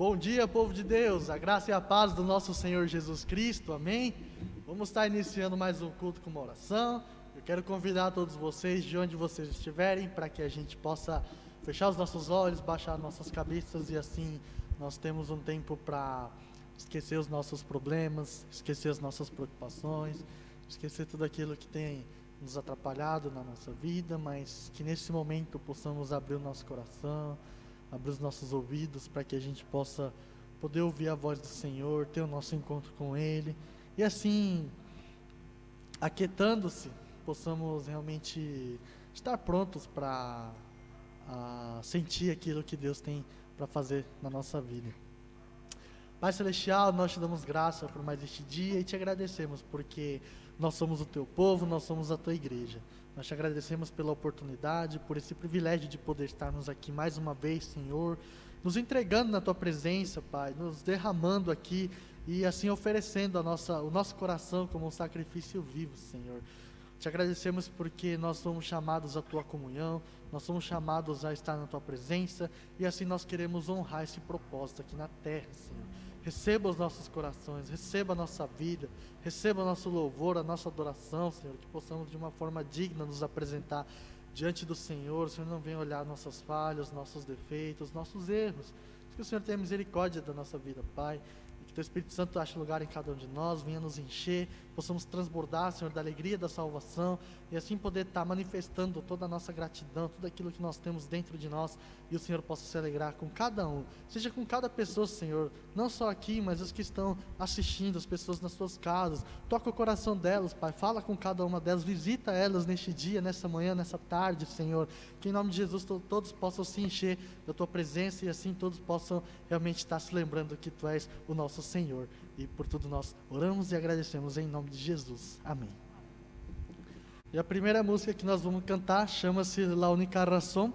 Bom dia, povo de Deus, a graça e a paz do nosso Senhor Jesus Cristo, amém? Vamos estar iniciando mais um culto com uma oração. Eu quero convidar todos vocês, de onde vocês estiverem, para que a gente possa fechar os nossos olhos, baixar nossas cabeças e assim nós temos um tempo para esquecer os nossos problemas, esquecer as nossas preocupações, esquecer tudo aquilo que tem nos atrapalhado na nossa vida, mas que nesse momento possamos abrir o nosso coração, abrir os nossos ouvidos para que a gente possa poder ouvir a voz do Senhor, ter o nosso encontro com Ele e assim, aquietando-se, possamos realmente estar prontos para sentir aquilo que Deus tem para fazer na nossa vida. Pai Celestial, nós te damos graça por mais este dia e te agradecemos porque nós somos o teu povo, nós somos a tua igreja. Nós te agradecemos pela oportunidade, por esse privilégio de poder estarmos aqui mais uma vez, Senhor, nos entregando na tua presença, Pai, nos derramando aqui e assim oferecendo o nosso coração como um sacrifício vivo, Senhor. Te agradecemos porque nós somos chamados à tua comunhão, nós somos chamados a estar na tua presença e assim nós queremos honrar esse propósito aqui na terra, Senhor. Receba os nossos corações, receba a nossa vida, receba o nosso louvor, a nossa adoração, Senhor, que possamos de uma forma digna nos apresentar diante do Senhor. O Senhor não venha olhar nossas falhas, nossos defeitos, nossos erros. Que o Senhor tenha misericórdia da nossa vida, Pai, e que teu Espírito Santo ache lugar em cada um de nós, venha nos encher, possamos transbordar, Senhor, da alegria da salvação e assim poder estar manifestando toda a nossa gratidão, tudo aquilo que nós temos dentro de nós e o Senhor possa se alegrar com cada um, seja com cada pessoa, Senhor, não só aqui, mas os que estão assistindo, as pessoas nas suas casas, toca o coração delas, Pai, fala com cada uma delas, visita elas neste dia, nessa manhã, nessa tarde, Senhor, que em nome de Jesus todos possam se encher da Tua presença e assim todos possam realmente estar se lembrando que Tu és o nosso Senhor, e por tudo nós oramos e agradecemos em nome de Jesus, amém. E a primeira música que nós vamos cantar chama-se La Única Razón,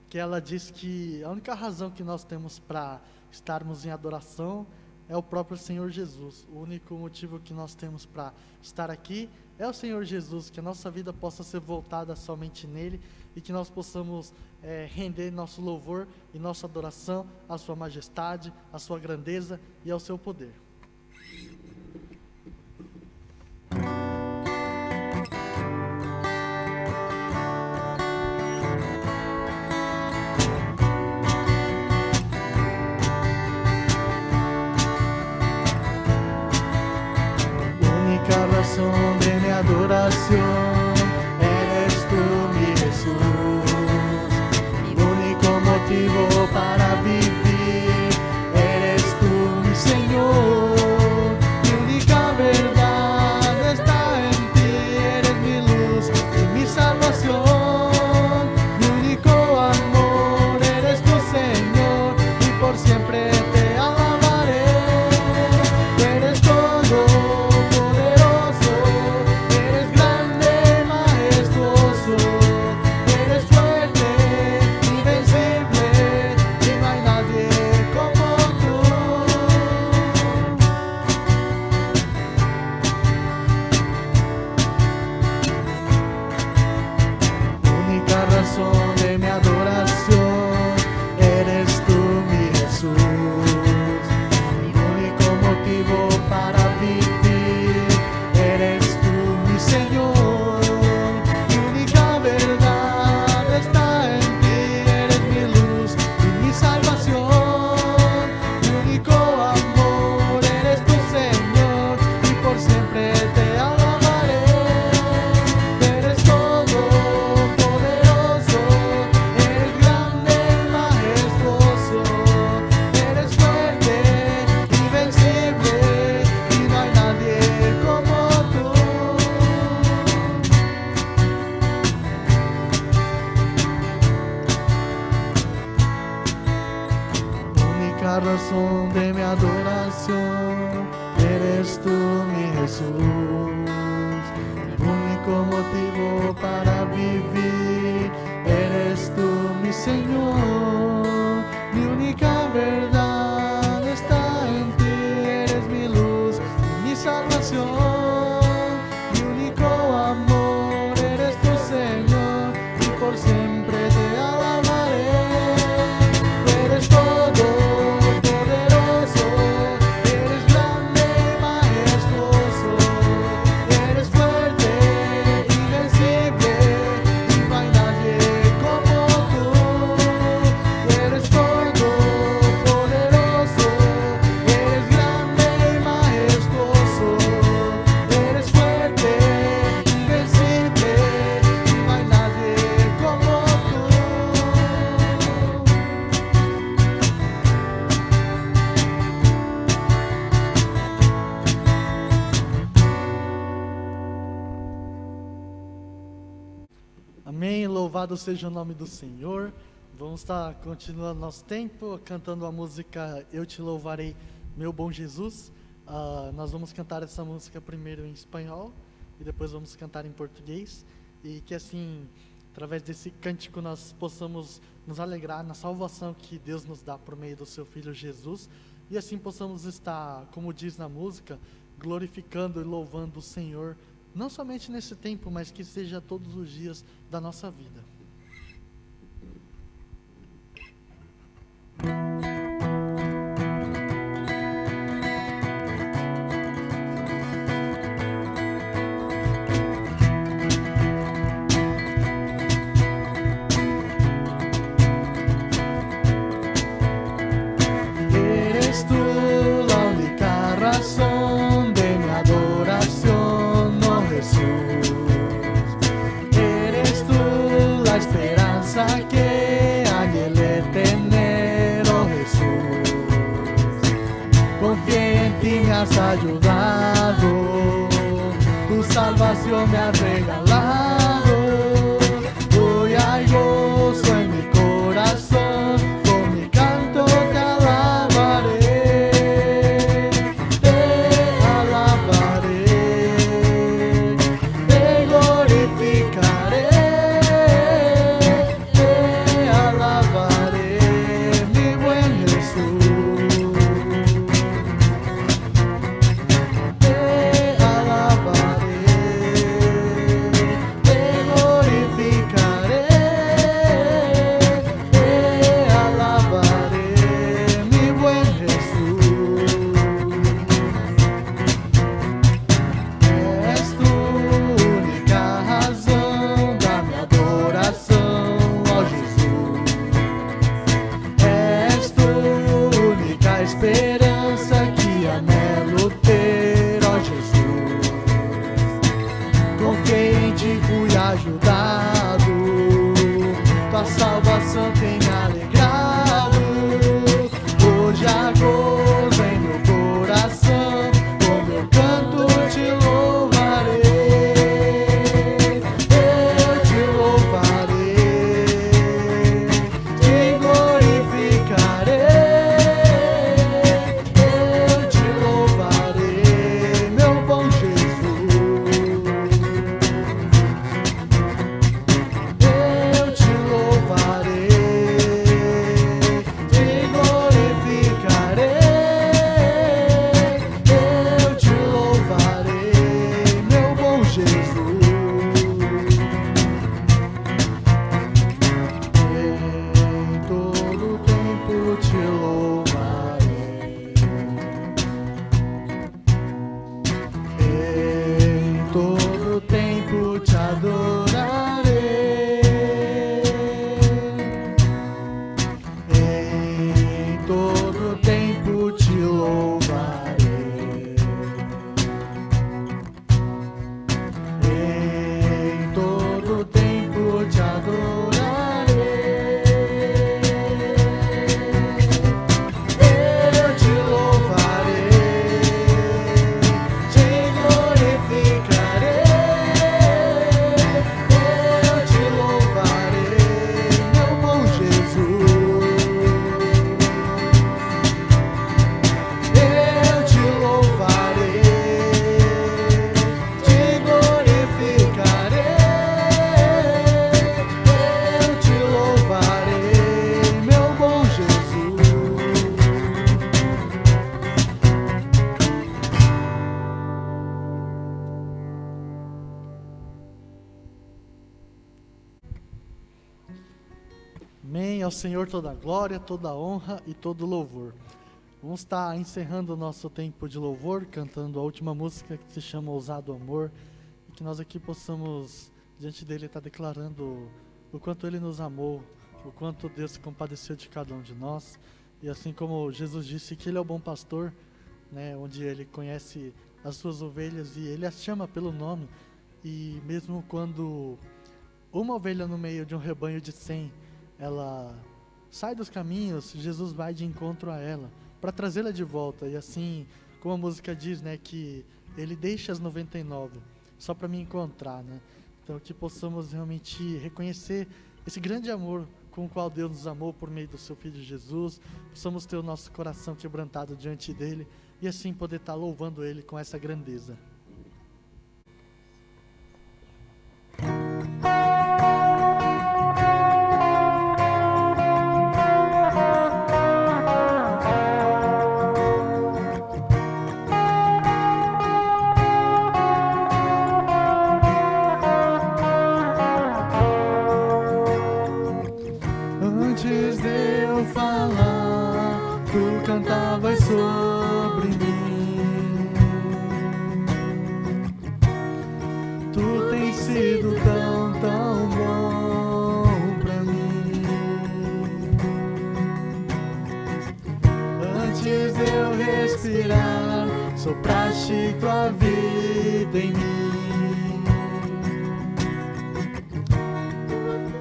que ela diz que a única razão que nós temos para estarmos em adoração é o próprio Senhor Jesus. O único motivo que nós temos para estar aqui é o Senhor Jesus, que a nossa vida possa ser voltada somente nele e que nós possamos render nosso louvor e nossa adoração à sua majestade, à sua grandeza e ao seu poder. Razón de mi adoración, eres tú mi Jesús, mi único motivo para vivir, eres tú mi Señor, mi única verdad está en ti, eres mi luz y mi salvación, mi único amor, eres tu Señor, y por siempre te alabaré, eres todo. De mi adoración, eres tú mi Jesús, mi único motivo para vivir, eres tú mi Señor, mi única verdad está en ti, eres mi luz y mi salvación, mi único amor, eres tu Señor, y por siempre te alabaré, eres todo. La razón de mi adoración, eres tú mi Jesús, mi único motivo para vivir, eres tú mi Señor, mi única verdad está en ti, eres mi luz y mi salvación, mi único amor, eres tu Señor, y por siempre te alabaré, eres todo poderoso. Louvado seja o nome do Senhor. Vamos estar continuando nosso tempo, cantando a música Eu Te Louvarei, Meu Bom Jesus. Nós vamos cantar essa música primeiro em espanhol e depois vamos cantar em português. E que assim, através desse cântico, nós possamos nos alegrar na salvação que Deus nos dá por meio do Seu Filho Jesus. E assim possamos estar, como diz na música, glorificando e louvando o Senhor, não somente nesse tempo, mas que seja todos os dias da nossa vida. Eres tú la única razón de mi adoración, oh Jesús. Eres tú la esperanza que anhelé tener, oh Jesús. Confié en ti, me has ayudado, tu salvación me has regalado. Hoy hay gozo en mi corazón, con mi canto te alabaré, te glorificaré, te alabaré, mi buen Jesús. Te alabaré, te glorificaré, te alabaré, mi buen Jesús. És tu única razão da minha adoração, ó Jesus. És tu única esperança que anelo ter, ó Jesus. Confiei em ti, fui ajudado, tua salvação tem me alegrado. Hoje há gozo em meu coração, com meu canto te louvarei, eu te louvarei, te glorificarei, eu te louvarei, meu bom Jesus. Eu te louvarei, te glorificarei, eu te louvarei, meu bom Jesus. Em todo tempo te louvarei, em todo tempo te adorarei, em todo tempo te louvarei, em todo tempo te adorarei. Eu te louvarei, te glorificarei, eu te louvarei, meu bom Jesus. Eu te louvarei, te glorificarei, eu te louvarei, meu bom Jesus. Amém. Ao Senhor toda a glória, toda a honra e todo o louvor. Vamos estar encerrando o nosso tempo de louvor, cantando a última música que se chama Ousado Amor. E que nós aqui possamos, diante dele, estar declarando o quanto ele nos amou, o quanto Deus se compadeceu de cada um de nós. E assim como Jesus disse que ele é o bom pastor, né, onde ele conhece as suas ovelhas e ele as chama pelo nome. E mesmo quando uma ovelha no meio de um rebanho de 100, ela sai dos caminhos, Jesus vai de encontro a ela, para trazê-la de volta. E assim, como a música diz, né, que ele deixa as 99 só para me encontrar, né? Então, que possamos realmente reconhecer esse grande amor com o qual Deus nos amou por meio do seu Filho Jesus, possamos ter o nosso coração quebrantado diante dele e assim poder estar louvando ele com essa grandeza. Antes de eu falar, tu cantavas sobre mim. Tu tens sido tão, tão bom pra mim. Antes de eu respirar, sopraste tua vida em mim.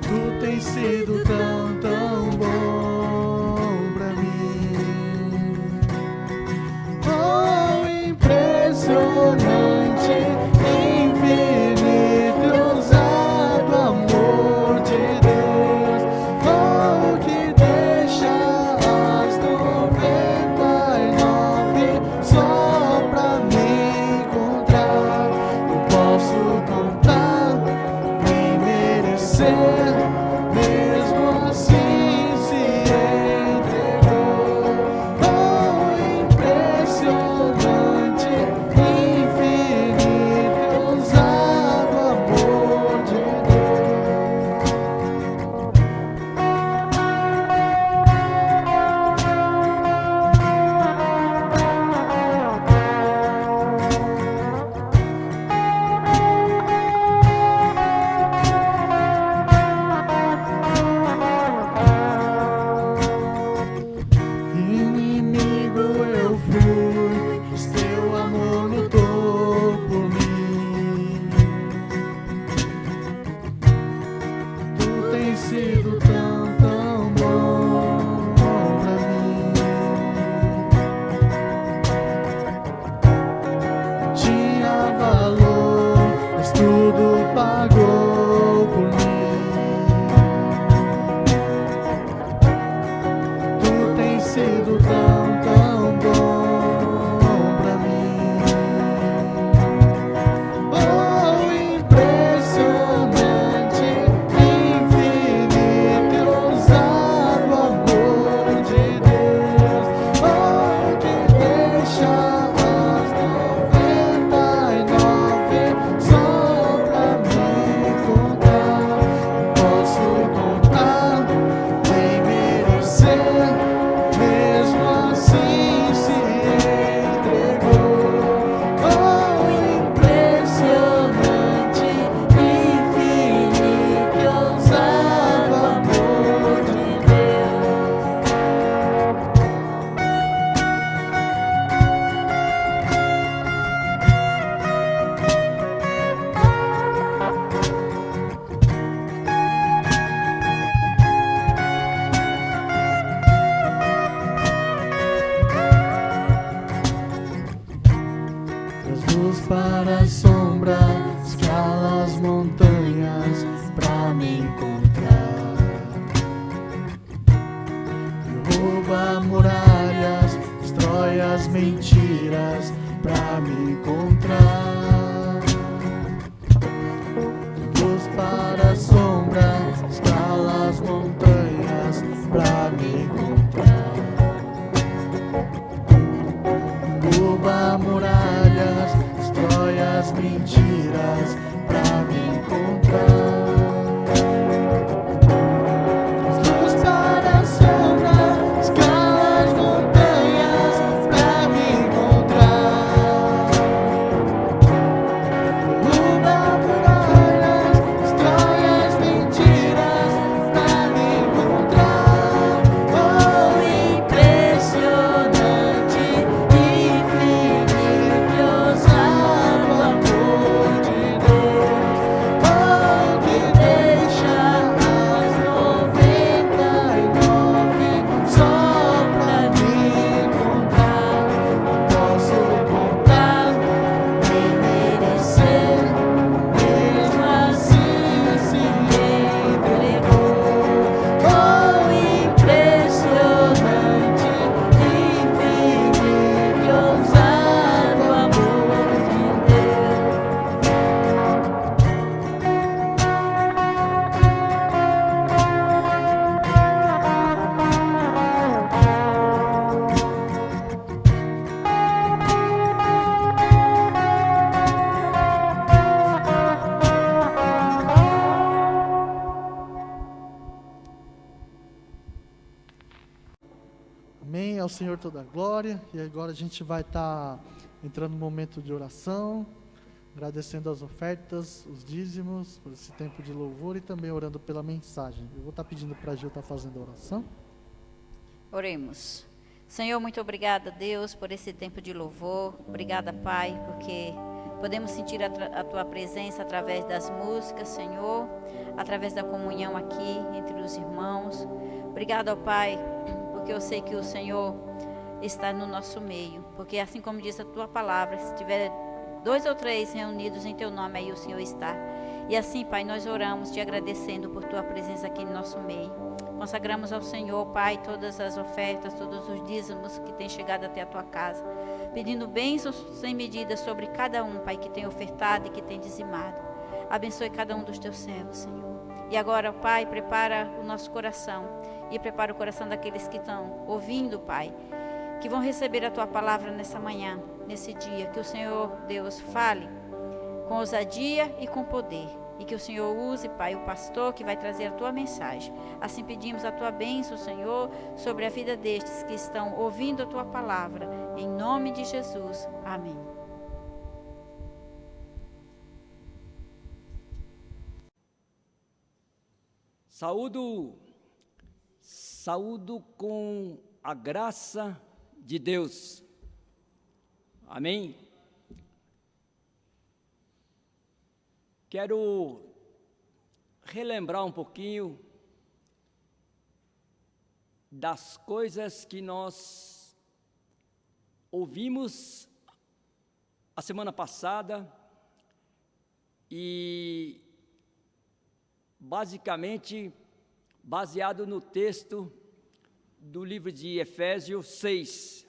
Tu tens sido tão, tão bom pra mim. Oh, impressionante, infinito e ousado amor de Deus. Oh, que deixa as 99 só pra me encontrar. Não posso contar nem merecer. Mesmo assim se entregou. Oh, impressionante, infinito e ousado amor de inimigo eu fui, mas teu amor lutou por mim. Tu tens sido tão, tão bom pra mim. Tinha valor, mas tudo pagou por mim. Tu tens sido tão, tão bom pra mim. Oh, impressionante, infinito e ousado amor de Deus. Oh, que deixa as 99 só pra me encontrar. Não posso contar nem merecer. Mesmo assim se entregou. Oh, impressionante, infinito e ousado amor de Deus. Das luz para a sombra, escala as montanhas pra me encontrar. Derruba muralhas, destrói as mentiras pra me encontrar. Luz para a sombra, escala as montanhas pra me encontrar. Derruba muralhas, destrói as mentiras pra me encontrar. Luz para a sombra, escala as montanhas pra me encontrar. Amém. Ao Senhor toda a glória. E agora a gente vai estar entrando no momento de oração, agradecendo as ofertas, os dízimos, por esse tempo de louvor e também orando pela mensagem. Eu vou estar pedindo para a Gil estar fazendo a oração. Oremos. Senhor, muito obrigada, Deus, por esse tempo de louvor. Obrigada, Pai, porque podemos sentir a Tua presença através das músicas, Senhor, através da comunhão aqui entre os irmãos. Obrigada, ó Pai, porque eu sei que o Senhor está no nosso meio. Porque assim como diz a Tua palavra, se tiver 2 ou 3 reunidos em Teu nome, aí o Senhor está. E assim, Pai, nós oramos te agradecendo por Tua presença aqui no nosso meio. Consagramos ao Senhor, Pai, todas as ofertas, todos os dízimos que têm chegado até a Tua casa, pedindo bênçãos sem medida sobre cada um, Pai, que tem ofertado e que tem dizimado. Abençoe cada um dos Teus servos, Senhor. E agora, Pai, prepara o nosso coração e prepara o coração daqueles que estão ouvindo, Pai, que vão receber a Tua palavra nessa manhã, nesse dia. Que o Senhor, Deus, fale com ousadia e com poder. E que o Senhor use, Pai, o pastor que vai trazer a Tua mensagem. Assim pedimos a Tua bênção, Senhor, sobre a vida destes que estão ouvindo a Tua palavra. Em nome de Jesus. Amém. Saúdo com a graça de Deus. Amém? Quero relembrar um pouquinho das coisas que nós ouvimos a semana passada e basicamente baseado no texto do livro de Efésios 6,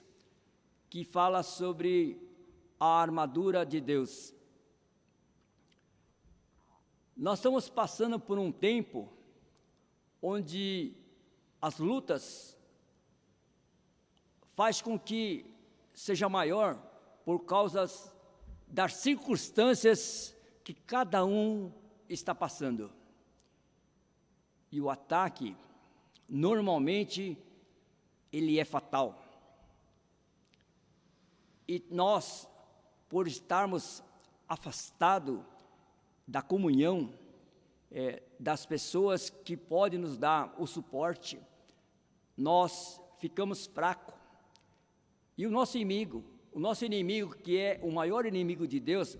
que fala sobre a armadura de Deus. Nós estamos passando por um tempo onde as lutas faz com que seja maior por causa das circunstâncias que cada um está passando. E o ataque, normalmente, ele é fatal. E nós, por estarmos afastados da comunhão das pessoas que podem nos dar o suporte, nós ficamos fracos. E o nosso inimigo, que é o maior inimigo de Deus,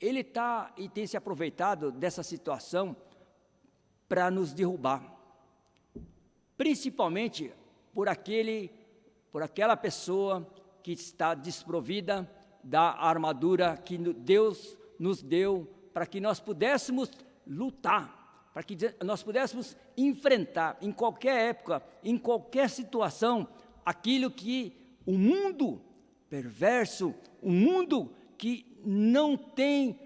ele tem se aproveitado dessa situação para nos derrubar, principalmente por aquela pessoa que está desprovida da armadura que Deus nos deu para que nós pudéssemos lutar, para que nós pudéssemos enfrentar em qualquer época, em qualquer situação, aquilo que o mundo perverso, o mundo que não tem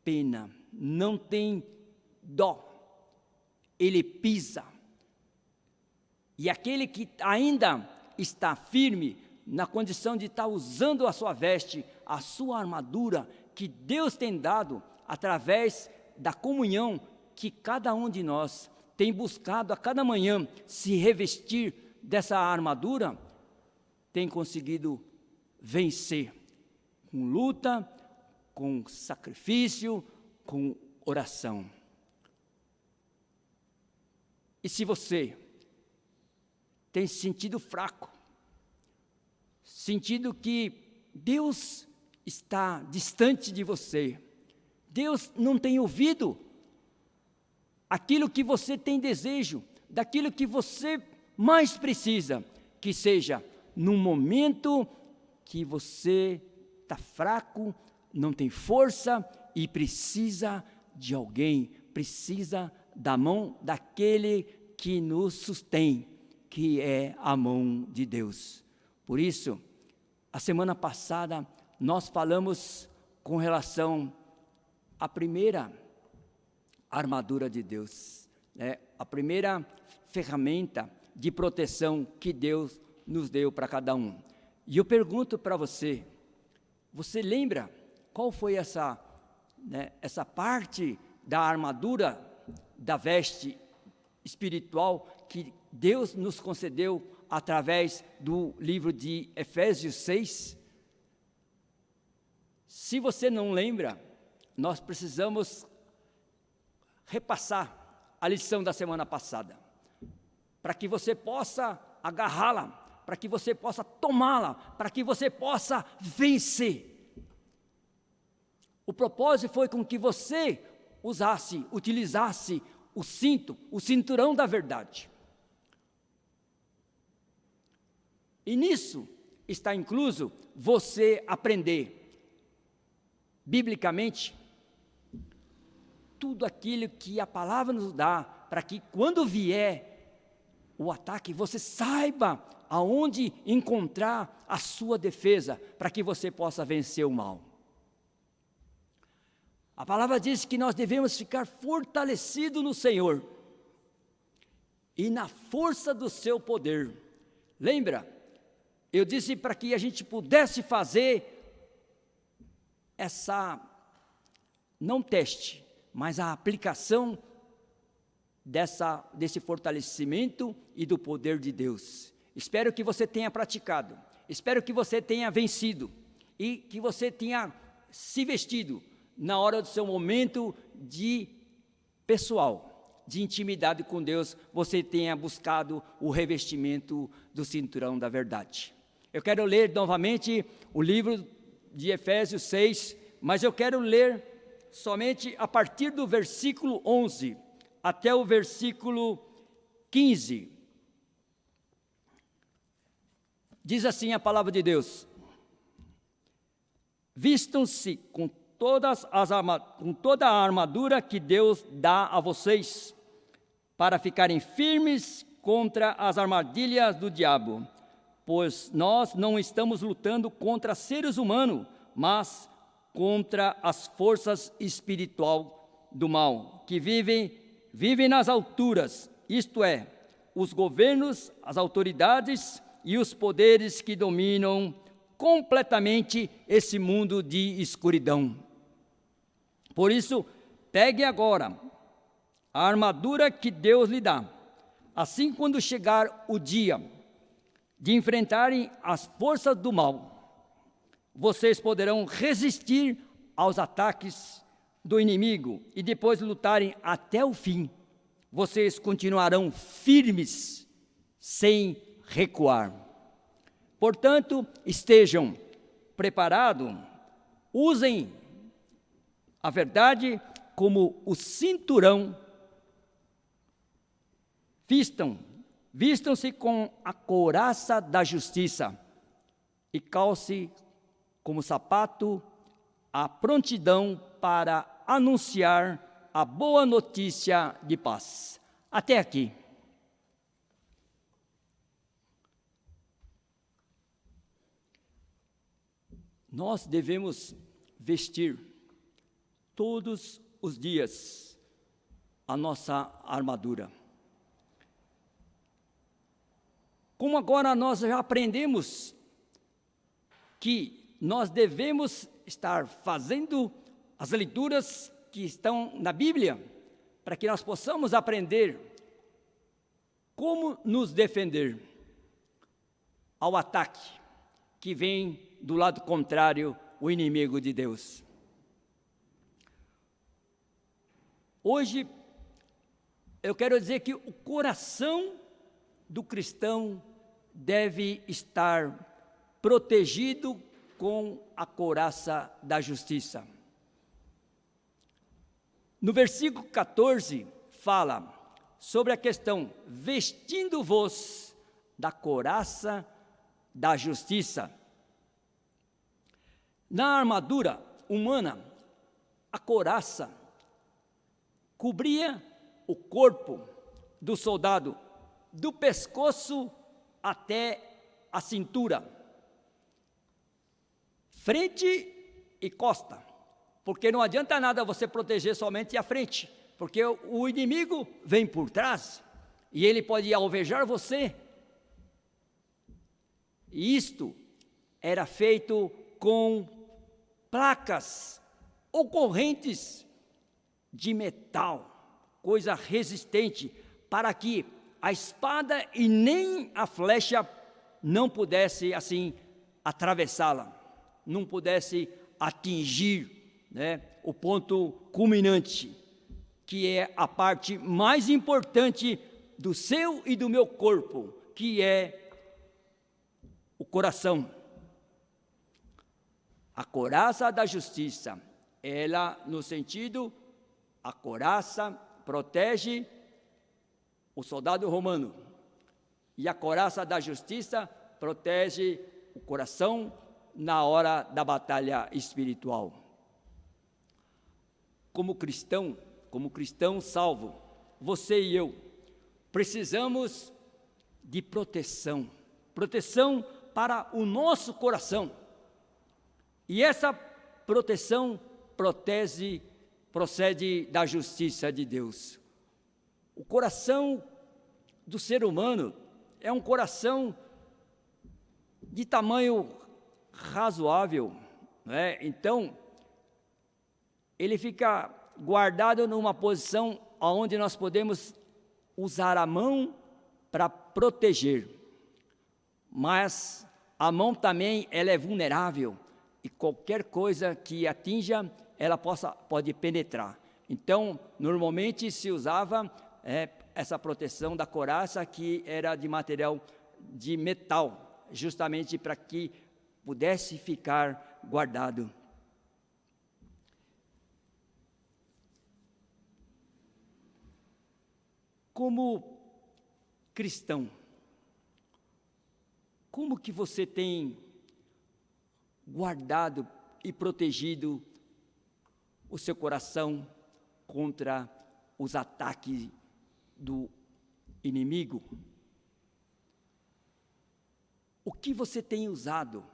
pena, não tem dó, ele pisa. E aquele que ainda está firme na condição de estar usando a sua veste, a sua armadura, que Deus tem dado através da comunhão que cada um de nós tem buscado a cada manhã se revestir dessa armadura, tem conseguido vencer com luta, com sacrifício, com oração. E se você tem se sentido fraco, sentido que Deus está distante de você, Deus não tem ouvido aquilo que você tem desejo, daquilo que você mais precisa, que seja num momento que você está fraco, não tem força e precisa de alguém, precisa da mão daquele que nos sustém, que é a mão de Deus. Por isso, a semana passada nós falamos com relação à primeira armadura de Deus, a primeira ferramenta de proteção que Deus nos deu para cada um. E eu pergunto para você, você lembra qual foi essa parte da armadura da veste espiritual que Deus nos concedeu através do livro de Efésios 6. Se você não lembra, nós precisamos repassar a lição da semana passada, para que você possa agarrá-la, para que você possa tomá-la, para que você possa vencer. O propósito foi com que você utilizasse o cinto, o cinturão da verdade. E nisso está incluso você aprender, biblicamente, tudo aquilo que a palavra nos dá, para que quando vier o ataque, você saiba aonde encontrar a sua defesa, para que você possa vencer o mal. A palavra diz que nós devemos ficar fortalecidos no Senhor e na força do seu poder. Lembra? Eu disse para que a gente pudesse fazer essa, não teste, mas a aplicação desse fortalecimento e do poder de Deus. Espero que você tenha praticado, espero que você tenha vencido e que você tenha se vestido na hora do seu momento de pessoal, de intimidade com Deus, você tenha buscado o revestimento do cinturão da verdade. Eu quero ler novamente o livro de Efésios 6, mas eu quero ler somente a partir do versículo 11 até o versículo 15. Diz assim a palavra de Deus: vistam-se com toda a armadura que Deus dá a vocês, para ficarem firmes contra as armadilhas do diabo, pois nós não estamos lutando contra seres humanos, mas contra as forças espirituais do mal, que vivem nas alturas, isto é, os governos, as autoridades e os poderes que dominam completamente esse mundo de escuridão. Por isso, pegue agora a armadura que Deus lhe dá. Assim, quando chegar o dia de enfrentarem as forças do mal, vocês poderão resistir aos ataques do inimigo e depois lutarem até o fim. Vocês continuarão firmes, sem recuar. Portanto, estejam preparados, usem a verdade como o cinturão, vistam-se com a couraça da justiça e calce como sapato a prontidão para anunciar a boa notícia de paz. Até aqui. Nós devemos vestir todos os dias a nossa armadura. Como agora nós já aprendemos que nós devemos estar fazendo as leituras que estão na Bíblia, para que nós possamos aprender como nos defender ao ataque que vem do lado contrário, o inimigo de Deus. Hoje, eu quero dizer que o coração do cristão deve estar protegido com a couraça da justiça. No versículo 14, fala sobre a questão, vestindo-vos da couraça da justiça. Na armadura humana, a couraça cobria o corpo do soldado, do pescoço até a cintura, frente e costa, porque não adianta nada você proteger somente a frente, porque o inimigo vem por trás e ele pode alvejar você. E isto era feito com placas ou correntes de metal, coisa resistente, para que a espada e nem a flecha não pudesse assim atravessá-la, não pudesse atingir, né, o ponto culminante, que é a parte mais importante do seu e do meu corpo, que é o coração. A couraça da justiça, ela no sentido, a couraça protege o soldado romano, e a couraça da justiça protege o coração na hora da batalha espiritual. Como cristão salvo, você e eu precisamos de proteção para o nosso coração. E essa proteção procede da justiça de Deus. O coração do ser humano é um coração de tamanho razoável, né? Então, ele fica guardado numa posição onde nós podemos usar a mão para proteger. Mas a mão também ela é vulnerável e qualquer coisa que atinja, ela pode penetrar. Então, normalmente se usava essa proteção da couraça, que era de material de metal, justamente para que pudesse ficar guardado. Como cristão, como que você tem guardado e protegido o seu coração contra os ataques do inimigo? O que você tem usado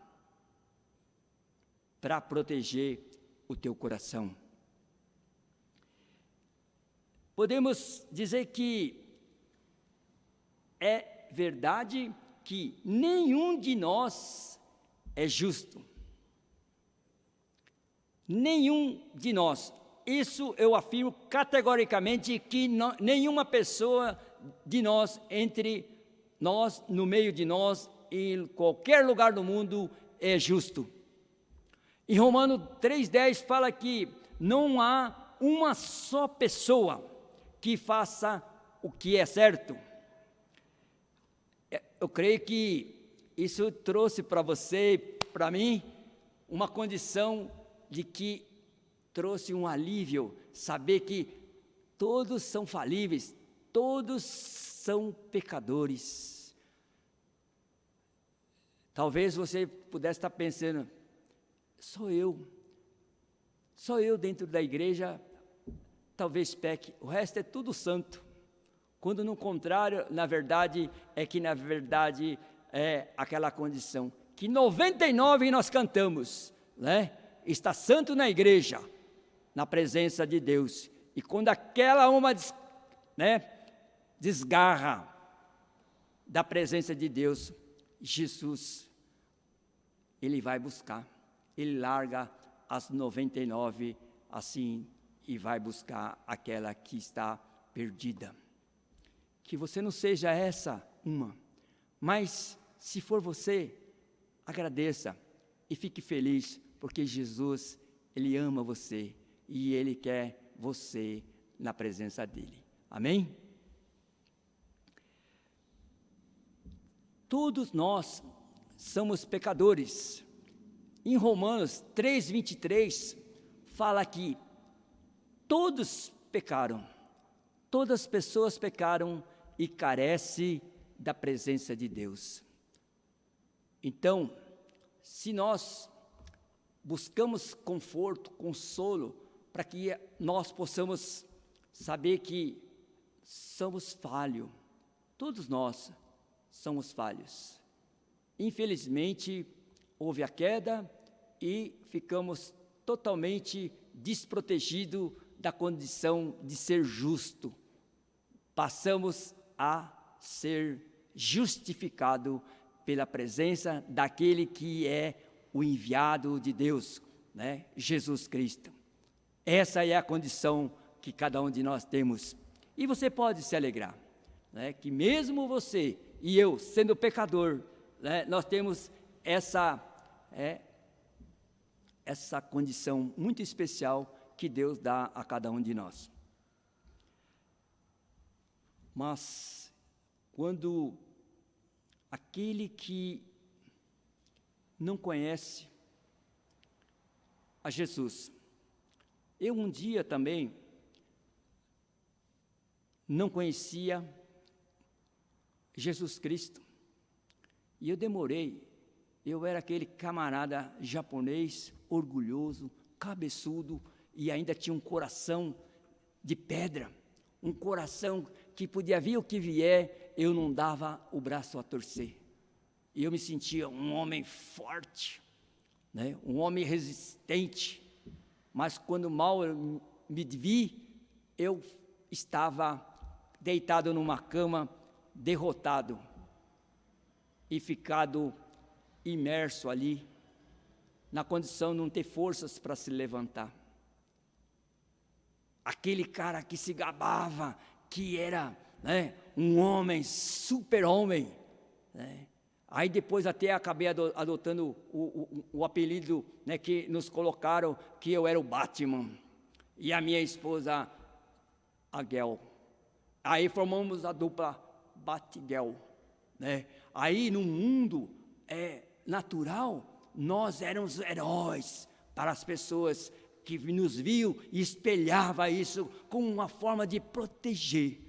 para proteger o teu coração? Podemos dizer que é verdade que nenhum de nós é justo. Nenhum de nós. Isso eu afirmo categoricamente, que nenhuma pessoa de nós, entre nós, no meio de nós, em qualquer lugar do mundo, é justo. Em Romanos 3,10 fala que não há uma só pessoa que faça o que é certo. Eu creio que isso trouxe para você e para mim uma condição de que trouxe um alívio, saber que todos são falíveis, todos são pecadores. Talvez você pudesse estar pensando, sou eu dentro da igreja, talvez peque, o resto é tudo santo. Quando no contrário, na verdade, é aquela condição que 99 nós cantamos, né? Está santo na igreja, na presença de Deus. E quando aquela alma desgarra da presença de Deus, Jesus, ele vai buscar, ele larga as 99 assim e vai buscar aquela que está perdida. Que você não seja essa uma, mas se for você, agradeça e fique feliz, porque Jesus, ele ama você e ele quer você na presença dele. Amém? Todos nós somos pecadores. Em Romanos 3,23 fala que todos pecaram, todas as pessoas pecaram e carecem da presença de Deus. Então, se nós buscamos conforto, consolo, para que nós possamos saber que somos falhos, todos nós somos falhos. Infelizmente, houve a queda e ficamos totalmente desprotegidos da condição de ser justo. Passamos a ser justificado pela presença daquele que é o enviado de Deus, né? Jesus Cristo. Essa é a condição que cada um de nós temos. E você pode se alegrar. né, que mesmo você e eu, sendo pecador, né, nós temos essa condição muito especial que Deus dá a cada um de nós. Mas, quando aquele que não conhece a Jesus, eu um dia também não conhecia Jesus Cristo, e eu era aquele camarada japonês, orgulhoso, cabeçudo, e ainda tinha um coração de pedra, um coração que podia vir o que vier, eu não dava o braço a torcer. E eu me sentia um homem forte, né? Um homem resistente, mas quando mal eu me vi, eu estava deitado numa cama, derrotado, e ficado imerso ali, na condição de não ter forças para se levantar. Aquele cara que se gabava, que era, né, um homem, super-homem, né? Aí depois até acabei adotando o apelido, né, que nos colocaram, que eu era o Batman, e a minha esposa, a Gel. Aí formamos a dupla Batgirl, né? Aí no mundo natural, nós éramos heróis para as pessoas que nos viam e espelhava isso como uma forma de proteger.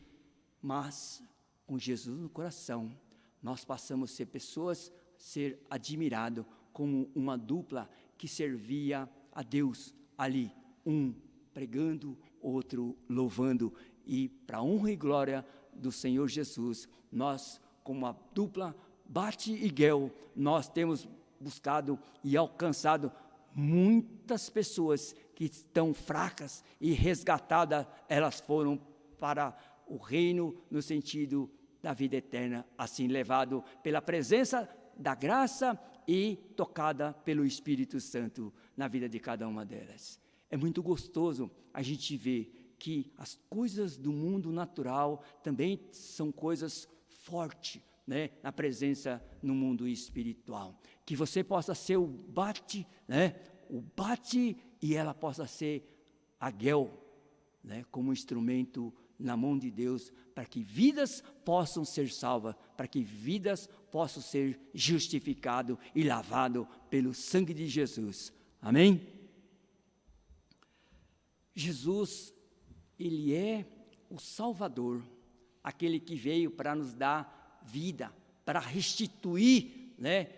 Mas com Jesus no coração, nós passamos a ser pessoas, ser admirado como uma dupla que servia a Deus ali, um pregando, outro louvando, e para a honra e glória do Senhor Jesus, nós, como a dupla Bat e Gel, nós temos buscado e alcançado muitas pessoas que estão fracas e resgatadas, elas foram para o reino no sentido da vida eterna, assim levado pela presença da graça e tocada pelo Espírito Santo na vida de cada uma delas. É muito gostoso a gente ver que as coisas do mundo natural também são coisas fortes, né, na presença no mundo espiritual. Que você possa ser o Bat, né, e ela possa ser a Gel, né, como instrumento na mão de Deus, para que vidas possam ser salvas, para que vidas possam ser justificadas e lavadas pelo sangue de Jesus. Amém? Jesus, Ele é o Salvador, aquele que veio para nos dar vida, para restituir, né,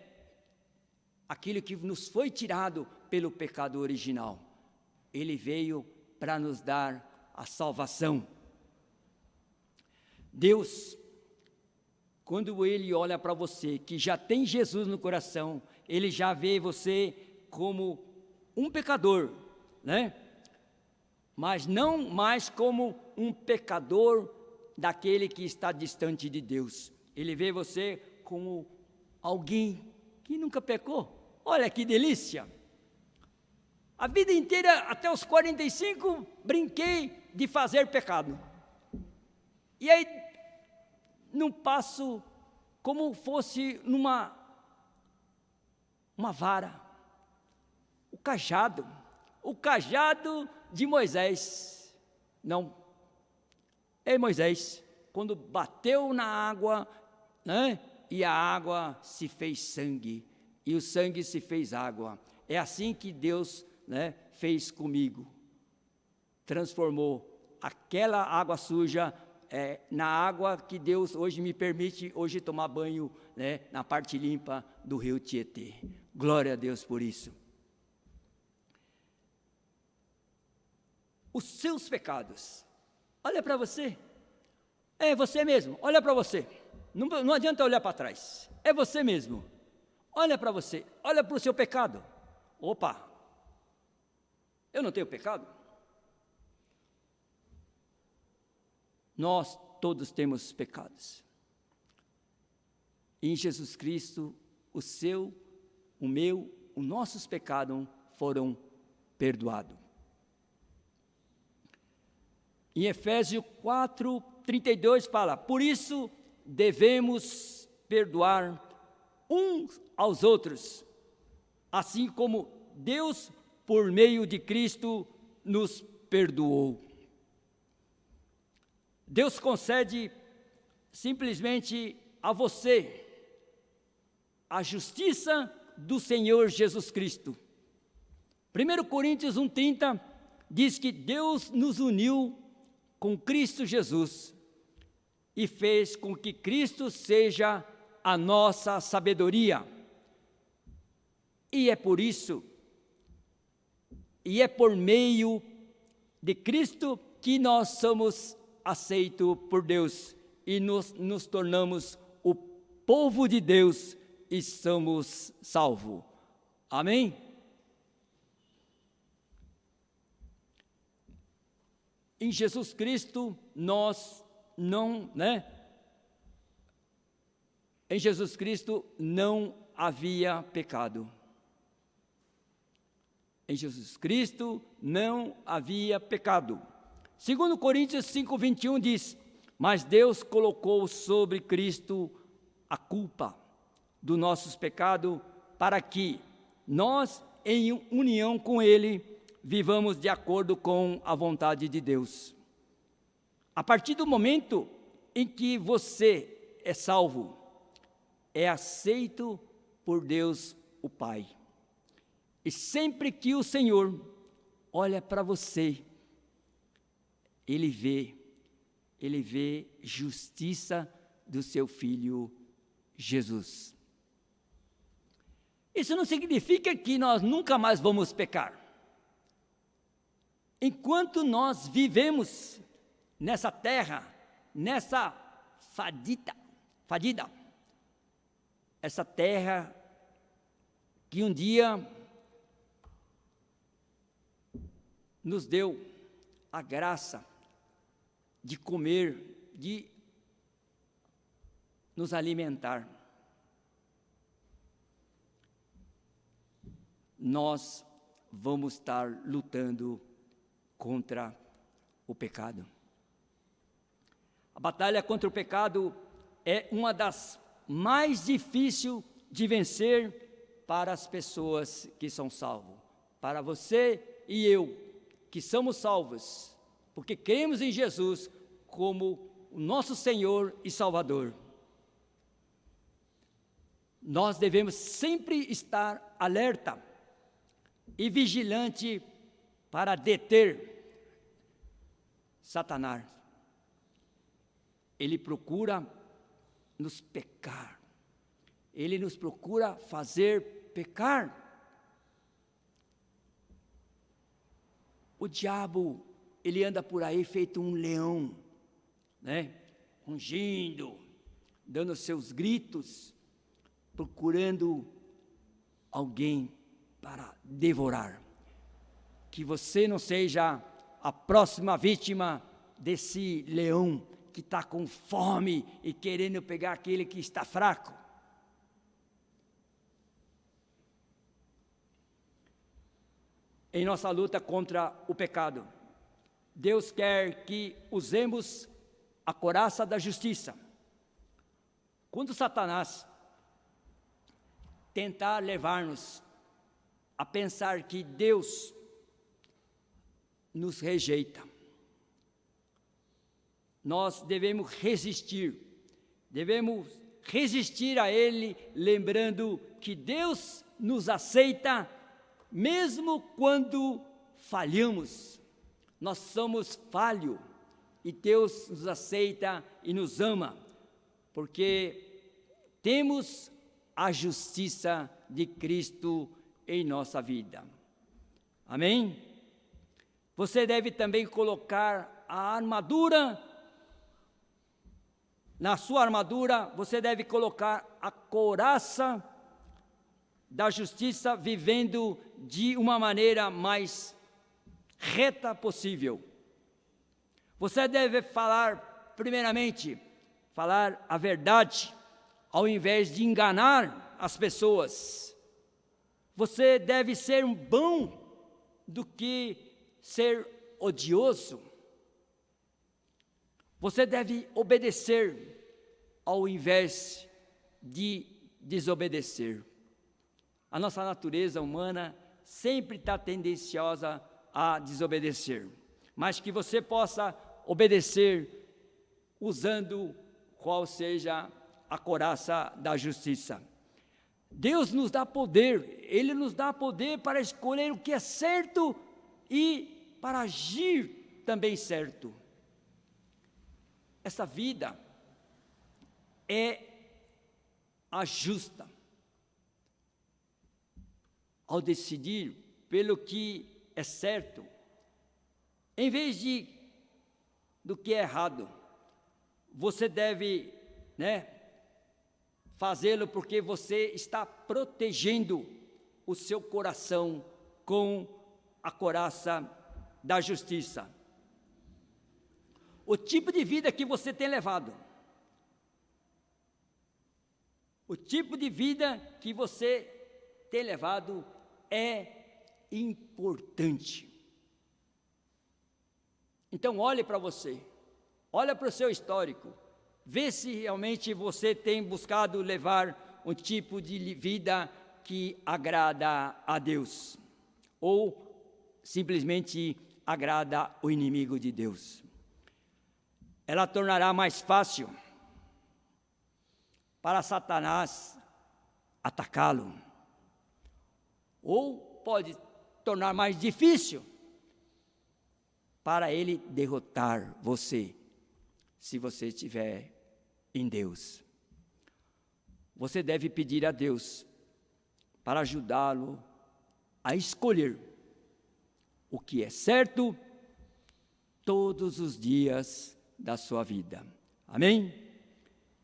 aquilo que nos foi tirado pelo pecado original. Ele veio para nos dar a salvação. Deus, quando Ele olha para você, que já tem Jesus no coração, Ele já vê você como um pecador, né? Mas não mais como um pecador daquele que está distante de Deus. Ele vê você como alguém que nunca pecou. Olha que delícia! A vida inteira, até os 45, brinquei de fazer pecado. E aí, não passo como fosse numa vara. O cajado de Moisés. Não. Ei, Moisés, quando bateu na água, né, e a água se fez sangue, e o sangue se fez água. É assim que Deus, né, fez comigo. Transformou aquela água suja na água que Deus hoje me permite hoje tomar banho, né, na parte limpa do rio Tietê. Glória a Deus por isso. Os seus pecados, olha para você, é você mesmo, olha para você, não adianta olhar para trás, é você mesmo, olha para você, olha para o seu pecado. Opa, eu não tenho pecado? Nós todos temos pecados. Em Jesus Cristo, o seu, o meu, os nossos pecados foram perdoados. Em Efésios 4, 32 fala: por isso devemos perdoar uns aos outros, assim como Deus, por meio de Cristo, nos perdoou. Deus concede simplesmente a você a justiça do Senhor Jesus Cristo. 1 Coríntios 1,30 diz que Deus nos uniu com Cristo Jesus e fez com que Cristo seja a nossa sabedoria. E é por isso, e é por meio de Cristo que nós somos aceitos por Deus e nos tornamos o povo de Deus e somos salvos. Amém? Em Jesus Cristo nós não, Em Jesus Cristo não havia pecado. Em Jesus Cristo não havia pecado. 2 Coríntios 5:21 diz: mas Deus colocou sobre Cristo a culpa dos nossos pecados, para que nós, em união com Ele, vivamos de acordo com a vontade de Deus. A partir do momento em que você é salvo, é aceito por Deus o Pai. E sempre que o Senhor olha para você, Ele vê justiça do seu Filho Jesus. Isso não significa que nós nunca mais vamos pecar. Enquanto nós vivemos nessa terra, nessa fadida, essa terra que um dia nos deu a graça de comer, de nos alimentar. Nós vamos estar lutando contra o pecado. A batalha contra o pecado é uma das mais difíceis de vencer para as pessoas que são salvas. Para você e eu, que somos salvos, porque cremos em Jesus como o nosso Senhor e Salvador. Nós devemos sempre estar alerta e vigilante para deter Satanás. Ele procura nos pecar. Ele nos procura fazer pecar. O diabo, ele anda por aí feito um leão, rugindo, dando seus gritos, procurando alguém para devorar. Que você não seja a próxima vítima desse leão que está com fome e querendo pegar aquele que está fraco. Em nossa luta contra o pecado, Deus quer que usemos a couraça da justiça. Quando Satanás tentar levar-nos a pensar que Deus nos rejeita, nós devemos resistir a Ele, lembrando que Deus nos aceita mesmo quando falhamos. Nós somos falhos e Deus nos aceita e nos ama, porque temos a justiça de Cristo em nossa vida. Amém? Você deve também colocar a armadura. Na sua armadura, você deve colocar a couraça da justiça, vivendo de uma maneira mais reta possível. Você deve primeiramente, falar a verdade, ao invés de enganar as pessoas. Você deve ser bom do que ser odioso. Você deve obedecer ao invés de desobedecer. A nossa natureza humana sempre está tendenciosa a desobedecer, mas que você possa obedecer usando qual seja a couraça da justiça. Deus nos dá poder, Ele nos dá poder para escolher o que é certo e para agir também certo. Essa vida é a justa. Ao decidir pelo que é certo, em vez do que é errado, você deve, fazê-lo porque você está protegendo o seu coração com a couraça da justiça. O tipo de vida que você tem levado, o tipo de vida que você tem levado é importante. Então olhe para você, olha para o seu histórico, vê se realmente você tem buscado levar um tipo de vida que agrada a Deus, ou simplesmente agrada o inimigo de Deus. Ela tornará mais fácil para Satanás atacá-lo, ou pode tornar mais difícil para ele derrotar você, se você estiver em Deus. Você deve pedir a Deus para ajudá-lo a escolher o que é certo todos os dias da sua vida. Amém?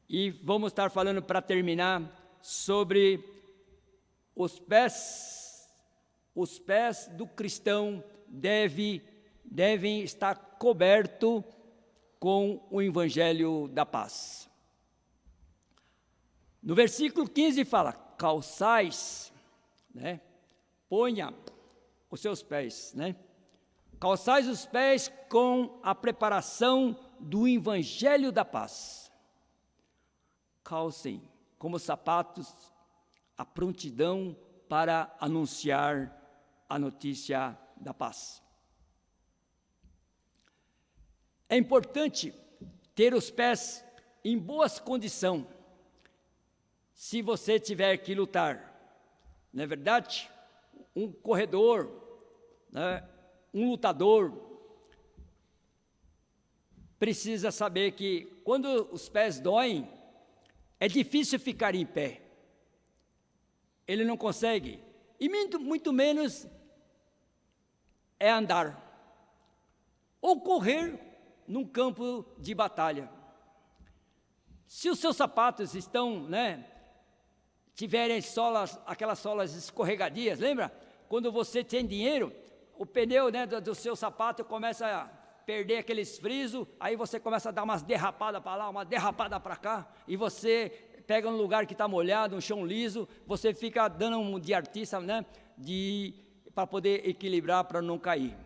E vamos estar falando, para terminar, sobre os pés do cristão devem estar cobertos com o Evangelho da paz. No versículo 15 fala, calçais, ponha os seus pés, calçais os pés com a preparação do Evangelho da paz. Calcem como sapatos a prontidão para anunciar a notícia da paz. É importante ter os pés em boas condições, se você tiver que lutar. Não é verdade? Um corredor, um lutador, precisa saber que quando os pés doem, é difícil ficar em pé. Ele não consegue, e muito menos é andar, ou correr num campo de batalha. Se os seus sapatos estão, tiverem aquelas solas escorregadias, lembra? Quando você tem dinheiro, o pneu do seu sapato começa a perder aqueles frisos, aí você começa a dar umas derrapadas para lá, uma derrapada para cá, e você pega um lugar que está molhado, um chão liso, você fica dando um de artista, para poder equilibrar, para não cair.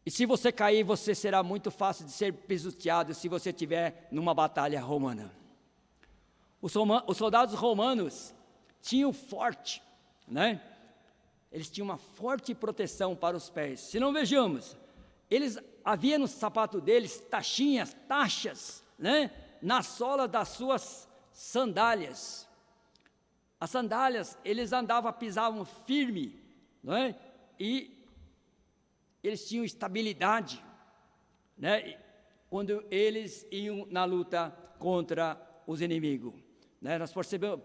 E se você cair, você será muito fácil de ser pisoteado se você estiver numa batalha romana. Os soldados romanos tinham forte, eles tinham uma forte proteção para os pés. Se não vejamos, havia no sapato deles taxas, na sola das suas sandálias. As sandálias, eles pisavam firme, e eles tinham estabilidade, quando eles iam na luta contra os inimigos. Nós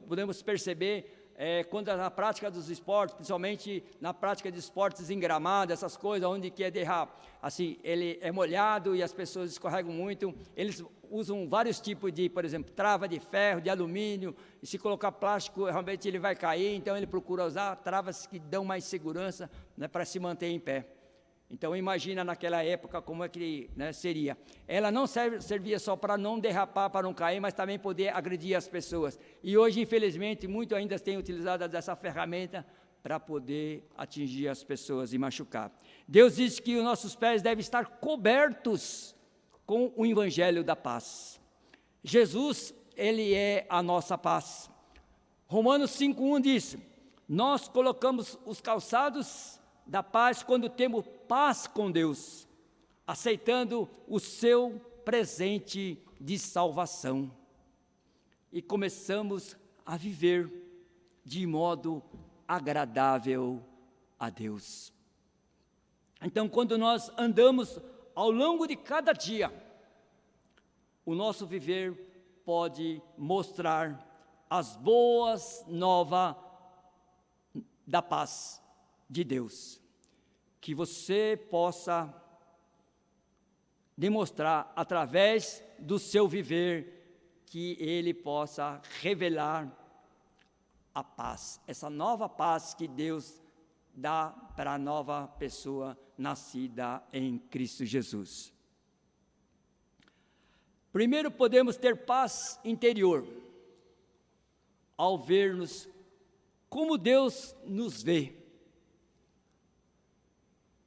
podemos perceber quando na prática dos esportes, principalmente na prática de esportes em gramado, essas coisas, onde que é assim, ele é molhado e as pessoas escorregam muito, eles usam vários tipos de, por exemplo, trava de ferro, de alumínio, e se colocar plástico, realmente ele vai cair, então ele procura usar travas que dão mais segurança, para se manter em pé. Então imagina naquela época como é que seria. Ela não servia só para não derrapar, para não cair, mas também poder agredir as pessoas. E hoje, infelizmente, muito ainda tem utilizado dessa ferramenta para poder atingir as pessoas e machucar. Deus diz que os nossos pés devem estar cobertos com o evangelho da paz. Jesus, ele é a nossa paz. Romanos 5:1 diz: nós colocamos os calçados da paz quando temos paz com Deus, aceitando o seu presente de salvação. E começamos a viver de modo agradável a Deus. Então, quando nós andamos ao longo de cada dia, o nosso viver pode mostrar as boas novas da paz de Deus. Que você possa demonstrar através do seu viver, que Ele possa revelar a paz, essa nova paz que Deus dá para a nova pessoa nascida em Cristo Jesus. Primeiro, podemos ter paz interior, ao vermos como Deus nos vê,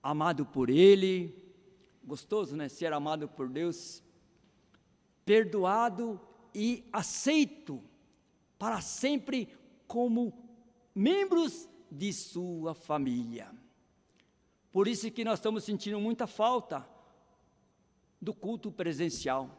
amado por Ele, gostoso, né, ser amado por Deus, perdoado e aceito para sempre como membros de sua família. Por isso que nós estamos sentindo muita falta do culto presencial,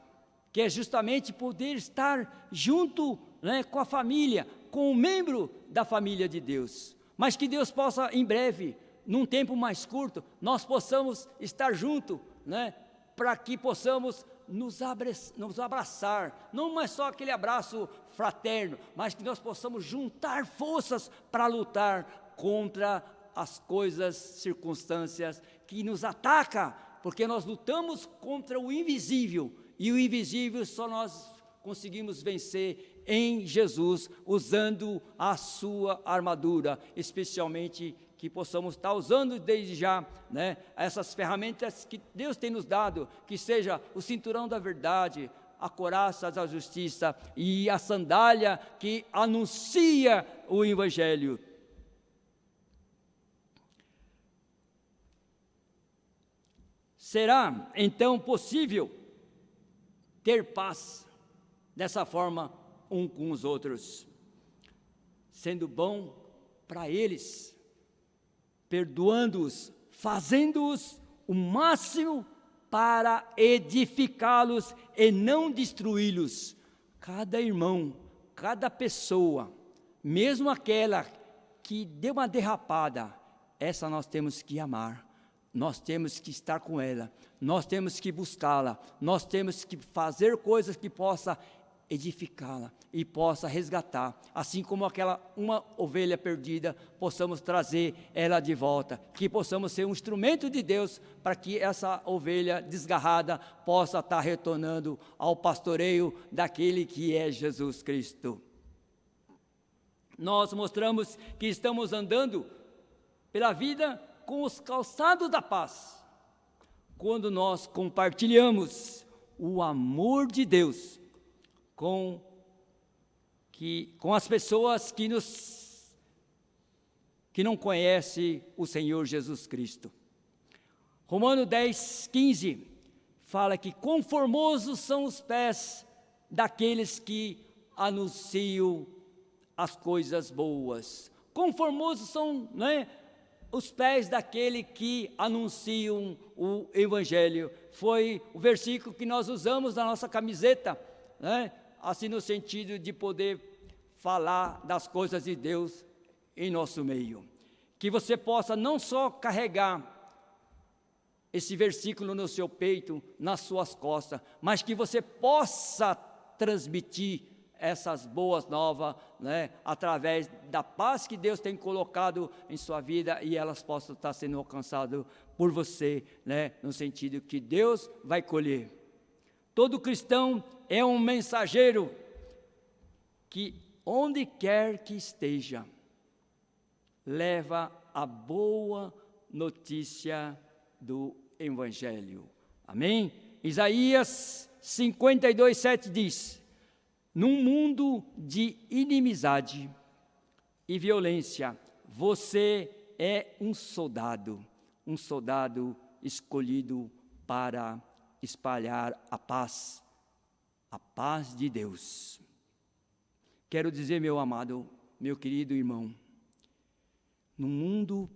que é justamente poder estar junto, né, com a família, com o membro da família de Deus. Mas que Deus possa, em breve, num tempo mais curto, nós possamos estar junto, né, para que possamos nos abraçar, não mais só aquele abraço fraterno, mas que nós possamos juntar forças para lutar contra as coisas, circunstâncias que nos atacam, porque nós lutamos contra o invisível, e o invisível só nós conseguimos vencer em Jesus, usando a sua armadura, especialmente que possamos estar usando desde já, né, essas ferramentas que Deus tem nos dado, que seja o cinturão da verdade, a couraça da justiça e a sandália que anuncia o evangelho. Será então possível ter paz dessa forma um com os outros, sendo bom para eles, perdoando-os, fazendo-os o máximo para edificá-los e não destruí-los. Cada irmão, cada pessoa, mesmo aquela que deu uma derrapada, essa nós temos que amar, nós temos que estar com ela, nós temos que buscá-la, nós temos que fazer coisas que possa edificá-la e possa resgatar, assim como uma ovelha perdida, possamos trazer ela de volta, que possamos ser um instrumento de Deus para que essa ovelha desgarrada possa estar retornando ao pastoreio daquele que é Jesus Cristo. Nós mostramos que estamos andando pela vida com os calçados da paz, quando nós compartilhamos o amor de Deus com as pessoas que não conhecem o Senhor Jesus Cristo. Romanos 10:15 fala que conformosos são os pés daqueles que anunciam as coisas boas. Conformosos são, né, os pés daquele que anunciam o Evangelho. Foi o versículo que nós usamos na nossa camiseta, né? Assim no sentido de poder falar das coisas de Deus em nosso meio. Que você possa não só carregar esse versículo no seu peito, nas suas costas, mas que você possa transmitir essas boas novas, né, através da paz que Deus tem colocado em sua vida, e elas possam estar sendo alcançadas por você, né, no sentido que Deus vai colher. Todo cristão é um mensageiro que, onde quer que esteja, leva a boa notícia do Evangelho. Amém? Isaías 52:7 diz: num mundo de inimizade e violência, você é um soldado escolhido para espalhar a paz de Deus. Quero dizer, meu amado, meu querido irmão, no mundo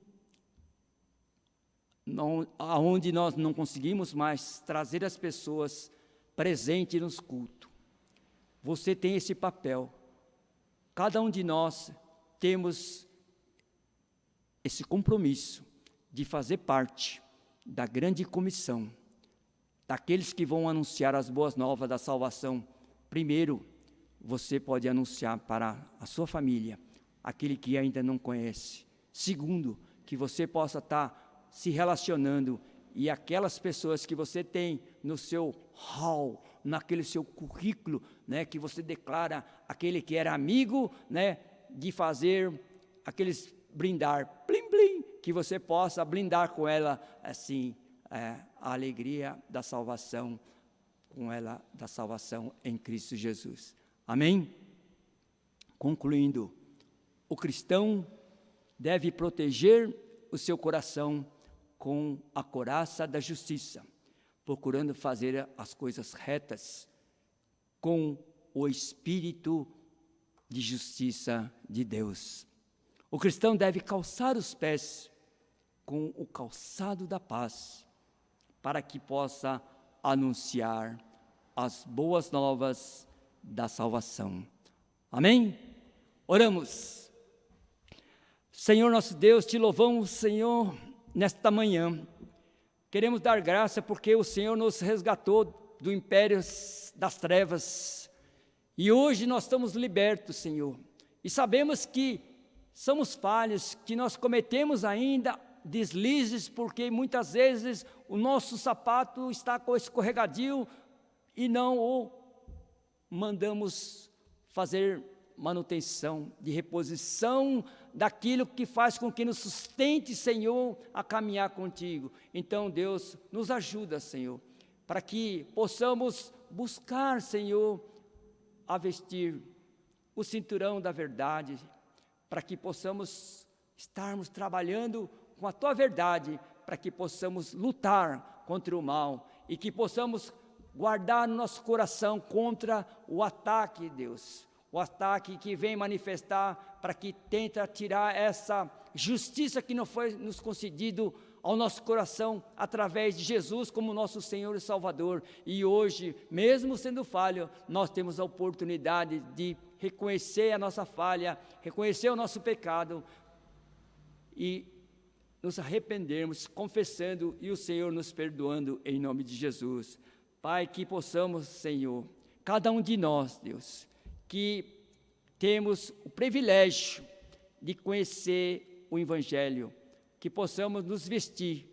onde nós não conseguimos mais trazer as pessoas presentes nos cultos, você tem esse papel. Cada um de nós temos esse compromisso de fazer parte da grande comissão, daqueles que vão anunciar as boas novas da salvação. Primeiro, você pode anunciar para a sua família, aquele que ainda não conhece. Segundo, que você possa estar se relacionando e aquelas pessoas que você tem no seu hall, naquele seu currículo, né, que você declara aquele que era amigo, né, de fazer aqueles blindar, blim blim, que você possa blindar com ela assim a alegria da salvação, com ela da salvação em Cristo Jesus. Amém? Concluindo, o cristão deve proteger o seu coração com a couraça da justiça, procurando fazer as coisas retas, com o espírito de justiça de Deus. O cristão deve calçar os pés com o calçado da paz, para que possa anunciar as boas novas da salvação. Amém? Oramos. Senhor nosso Deus, te louvamos, Senhor, nesta manhã. Queremos dar graça porque o Senhor nos resgatou do império das trevas. E hoje nós estamos libertos, Senhor. E sabemos que somos falhos, que nós cometemos ainda deslizes, porque muitas vezes o nosso sapato está com escorregadio e não o mandamos fazer manutenção, de reposição daquilo que faz com que nos sustente, Senhor, a caminhar contigo. Então, Deus, nos ajuda, Senhor, para que possamos buscar, Senhor, a vestir o cinturão da verdade, para que possamos estarmos trabalhando com a Tua verdade, para que possamos lutar contra o mal e que possamos guardar no nosso coração contra o ataque, Deus, o ataque que vem manifestar para que tenta tirar essa justiça que não foi nos concedido ao nosso coração através de Jesus como nosso Senhor e Salvador. E hoje, mesmo sendo falho, nós temos a oportunidade de reconhecer a nossa falha, reconhecer o nosso pecado e nos arrependermos, confessando e o Senhor nos perdoando em nome de Jesus. Pai, que possamos, Senhor, cada um de nós, Deus, que temos o privilégio de conhecer o Evangelho, que possamos nos vestir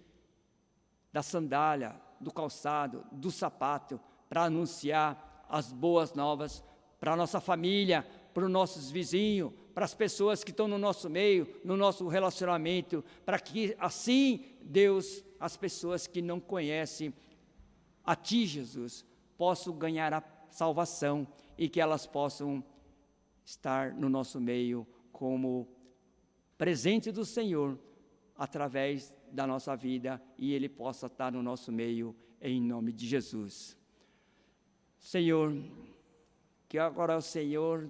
da sandália, do calçado, do sapato, para anunciar as boas novas para a nossa família, para os nossos vizinhos, para as pessoas que estão no nosso meio, no nosso relacionamento, para que assim, Deus, as pessoas que não conhecem a Ti, Jesus, possam ganhar a salvação e que elas possam estar no nosso meio como presente do Senhor através da nossa vida e Ele possa estar no nosso meio em nome de Jesus. Senhor, que agora o Senhor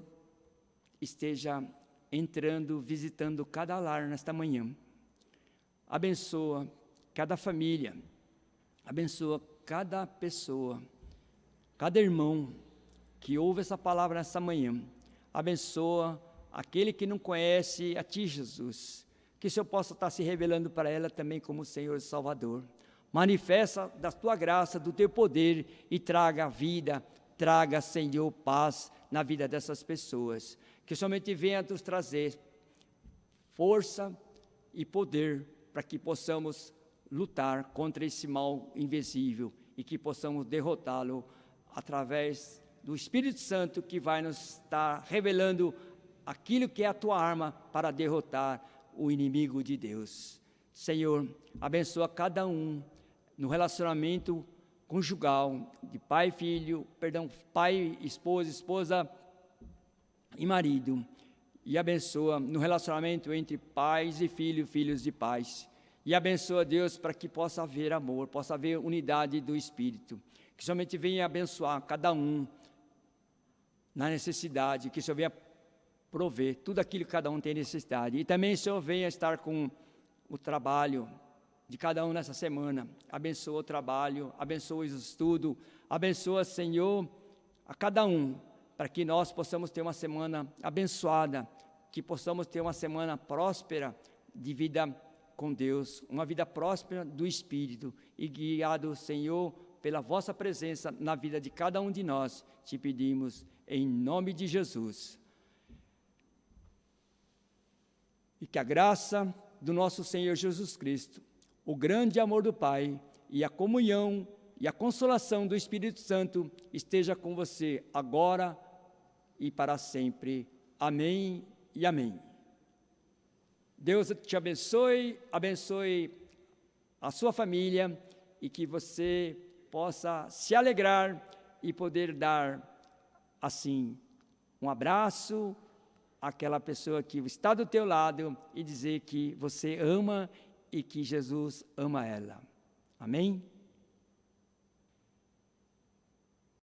esteja entrando, visitando cada lar nesta manhã. Abençoa cada família, abençoa cada pessoa, cada irmão que ouve essa palavra nesta manhã. Abençoa aquele que não conhece a Ti, Jesus, que o Senhor possa estar se revelando para ela também como Senhor e Salvador. Manifesta da Tua graça, do Teu poder e traga vida, traga, Senhor, paz na vida dessas pessoas. Que somente venha nos trazer força e poder para que possamos lutar contra esse mal invisível e que possamos derrotá-lo através do Espírito Santo que vai nos estar revelando aquilo que é a Tua arma para derrotar o inimigo de Deus. Senhor, abençoa cada um no relacionamento conjugal, de pai e filho, pai, esposa e marido, e abençoa no relacionamento entre pais e filhos, filhos e pais. E abençoa, Deus, para que possa haver amor, possa haver unidade do Espírito. Que somente venha abençoar cada um na necessidade, que o Senhor venha prover tudo aquilo que cada um tem necessidade. E também o Senhor venha estar com o trabalho de cada um nessa semana. Abençoa o trabalho, abençoa o estudo, abençoa, Senhor, a cada um, para que nós possamos ter uma semana abençoada, que possamos ter uma semana próspera de vida com Deus, uma vida próspera do Espírito, e guiado, Senhor, pela vossa presença na vida de cada um de nós, te pedimos em nome de Jesus. E que a graça do nosso Senhor Jesus Cristo, o grande amor do Pai e a comunhão e a consolação do Espírito Santo esteja com você agora e para sempre. Amém e amém. Deus te abençoe, abençoe a sua família e que você possa se alegrar e poder dar, assim, um abraço àquela pessoa que está do teu lado e dizer que você ama e que Jesus ama ela. Amém?